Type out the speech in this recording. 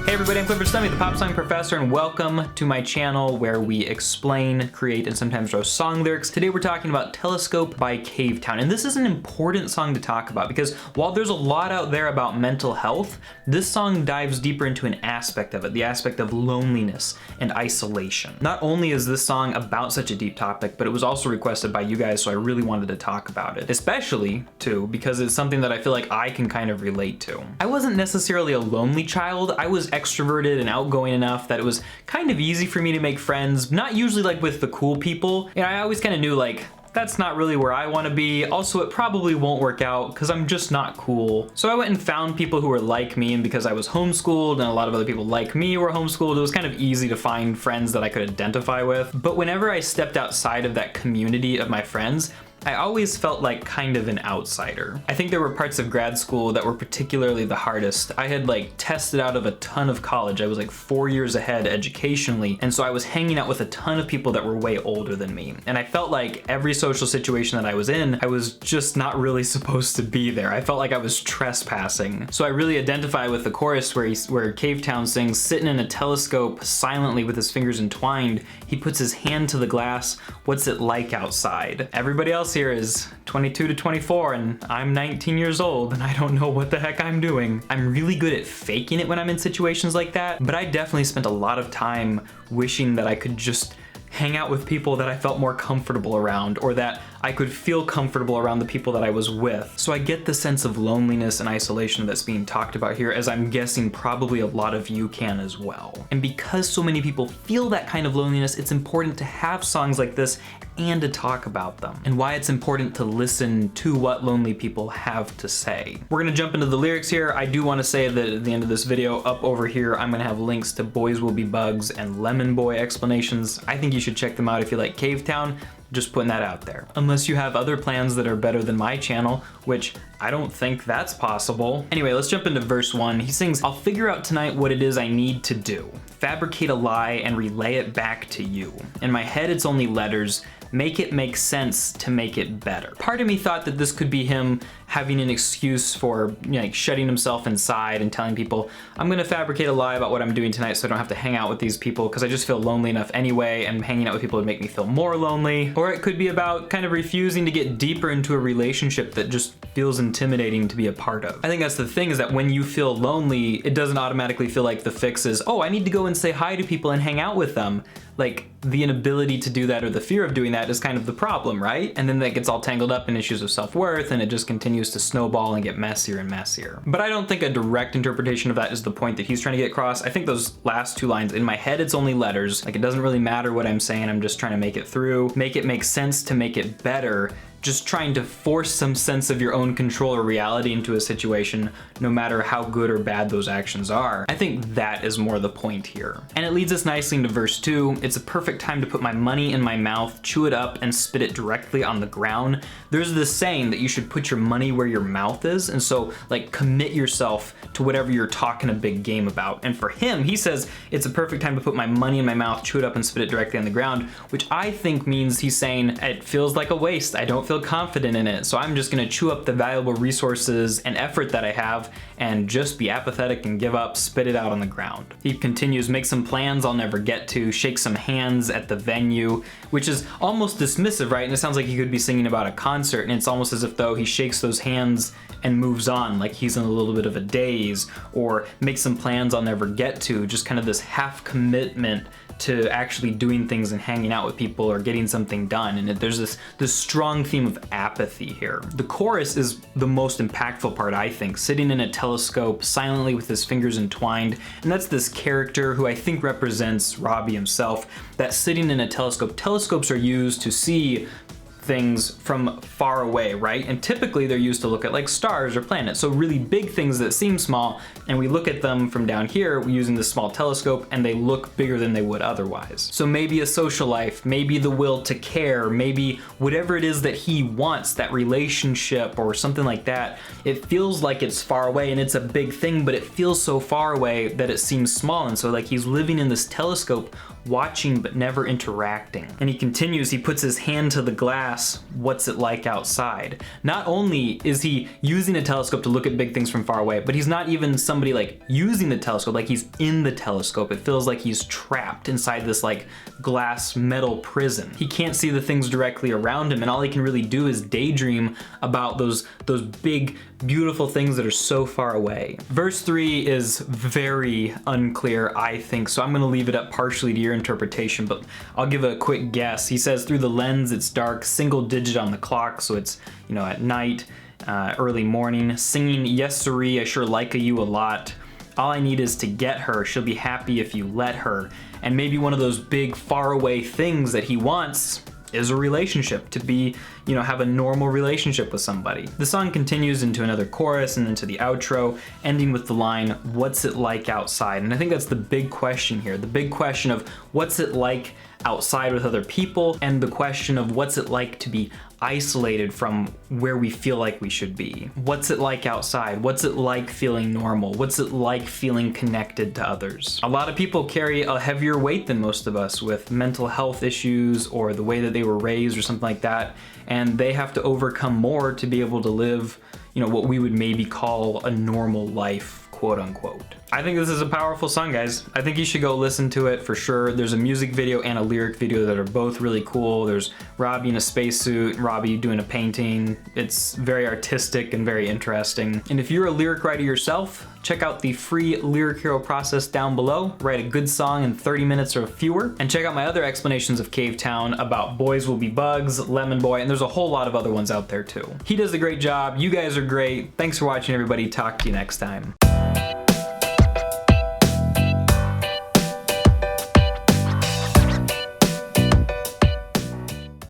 Hey everybody, I'm Clifford Stummy, the Pop Song Professor, and welcome to my channel where we explain, create, and sometimes roast song lyrics. Today we're talking about Telescope by Cavetown, and this is an important song to talk about because while there's a lot out there about mental health, this song dives deeper into an aspect of it, the aspect of loneliness and isolation. Not only is this song about such a deep topic, but it was also requested by you guys, so I really wanted to talk about it. Especially, too, because it's something that I feel like I can kind of relate to. I wasn't necessarily a lonely child. I was extroverted and outgoing enough that it was kind of easy for me to make friends, not usually like with the cool people. And I always kind of knew like, that's not really where I want to be. Also, it probably won't work out because I'm just not cool. So I went and found people who were like me, and because I was homeschooled and a lot of other people like me were homeschooled, it was kind of easy to find friends that I could identify with. But whenever I stepped outside of that community of my friends, I always felt like kind of an outsider. I think there were parts of grad school that were particularly the hardest. I had like tested out of a ton of college. I was like 4 years ahead educationally, and so I was hanging out with a ton of people that were way older than me. And I felt like every social situation that I was in, I was just not really supposed to be there. I felt like I was trespassing. So I really identify with the chorus where Cavetown sings, sitting in a telescope silently with his fingers entwined, he puts his hand to the glass, what's it like outside? Everybody else here is 22 to 24 and I'm 19 years old and I don't know what the heck I'm doing. I'm really good at faking it when I'm in situations like that, but I definitely spent a lot of time wishing that I could just hang out with people that I felt more comfortable around, or that I could feel comfortable around the people that I was with. So I get the sense of loneliness and isolation that's being talked about here, as I'm guessing probably a lot of you can as well. And because so many people feel that kind of loneliness, it's important to have songs like this and to talk about them, and why it's important to listen to what lonely people have to say. We're gonna jump into the lyrics here. I do wanna say that at the end of this video, up over here, I'm gonna have links to Boys Will Be Bugs and Lemon Boy explanations. I think you should check them out if you like Cavetown. Just putting that out there. Unless you have other plans that are better than my channel, which I don't think that's possible. Anyway, let's jump into verse 1. He sings, I'll figure out tonight what it is I need to do. Fabricate a lie and relay it back to you. In my head, it's only letters. Make it make sense to make it better. Part of me thought that this could be him having an excuse for, you know, like shutting himself inside and telling people, I'm gonna fabricate a lie about what I'm doing tonight so I don't have to hang out with these people because I just feel lonely enough anyway, and hanging out with people would make me feel more lonely. Or it could be about kind of refusing to get deeper into a relationship that just feels intimidating to be a part of. I think that's the thing, is that when you feel lonely, it doesn't automatically feel like the fix is, oh, I need to go and say hi to people and hang out with them. Like, the inability to do that or the fear of doing that is kind of the problem, right? And then that gets all tangled up in issues of self-worth, and it just continues to snowball and get messier and messier. But I don't think a direct interpretation of that is the point that he's trying to get across. I think those last two lines, in my head it's only letters, like it doesn't really matter what I'm saying, I'm just trying to make it through, make it make sense to make it better, just trying to force some sense of your own control or reality into a situation, no matter how good or bad those actions are. I think that is more the point here. And it leads us nicely into verse 2. It's a perfect time to put my money in my mouth, chew it up, and spit it directly on the ground. There's this saying that you should put your money where your mouth is, and so like commit yourself to whatever you're talking a big game about. And for him, he says, it's a perfect time to put my money in my mouth, chew it up, and spit it directly on the ground, which I think means he's saying, it feels like a waste. I don't feel confident in it, so I'm just gonna chew up the valuable resources and effort that I have and just be apathetic and give up, spit it out on the ground. He continues, make some plans I'll never get to, shake some hands at the venue, which is almost dismissive, right? And it sounds like he could be singing about a concert, and it's almost as if though he shakes those hands and moves on, like he's in a little bit of a daze, or make some plans I'll never get to, just kind of this half commitment to actually doing things and hanging out with people or getting something done. And there's this strong theme of apathy here. The chorus is the most impactful part, I think, sitting in a telescope silently with his fingers entwined. And that's this character who I think represents Robbie himself, that sitting in a telescope. Telescopes are used to see things from far away, right? And typically they're used to look at like stars or planets, so really big things that seem small, and we look at them from down here using this small telescope and they look bigger than they would otherwise. So maybe a social life, maybe the will to care, maybe whatever it is that he wants, that relationship or something like that, it feels like it's far away and it's a big thing, but it feels so far away that it seems small. And so like he's living in this telescope, watching but never interacting. And he continues, he puts his hand to the glass asks, what's it like outside? Not only is he using a telescope to look at big things from far away, but he's not even somebody like using the telescope, like he's in the telescope. It feels like he's trapped inside this like glass metal prison. He can't see the things directly around him, and all he can really do is daydream about those big, beautiful things that are so far away. Verse 3 is very unclear, I think, so I'm gonna leave it up partially to your interpretation, but I'll give a quick guess. He says, through the lens it's dark, single digit on the clock, so it's, you know, at night, early morning, singing yes siree, I sure like you a lot. All I need is to get her, she'll be happy if you let her. And maybe one of those big faraway things that he wants is a relationship, to be, you know, have a normal relationship with somebody. The song continues into another chorus and into the outro, ending with the line, what's it like outside? And I think that's the big question here, the big question of what's it like outside with other people, and the question of what's it like to be isolated from where we feel like we should be. What's it like outside? What's it like feeling normal? What's it like feeling connected to others? A lot of people carry a heavier weight than most of us with mental health issues or the way that they were raised or something like that, and they have to overcome more to be able to live, you know, what we would maybe call a normal life, quote unquote. I think this is a powerful song, guys. I think you should go listen to it for sure. There's a music video and a lyric video that are both really cool. There's Robbie in a spacesuit, Robbie doing a painting. It's very artistic and very interesting. And if you're a lyric writer yourself, check out the free Lyric Hero process down below. Write a good song in 30 minutes or fewer. And check out my other explanations of Cavetown about Boys Will Be Bugs, Lemon Boy, and there's a whole lot of other ones out there too. He does a great job. You guys are great. Thanks for watching, everybody. Talk to you next time.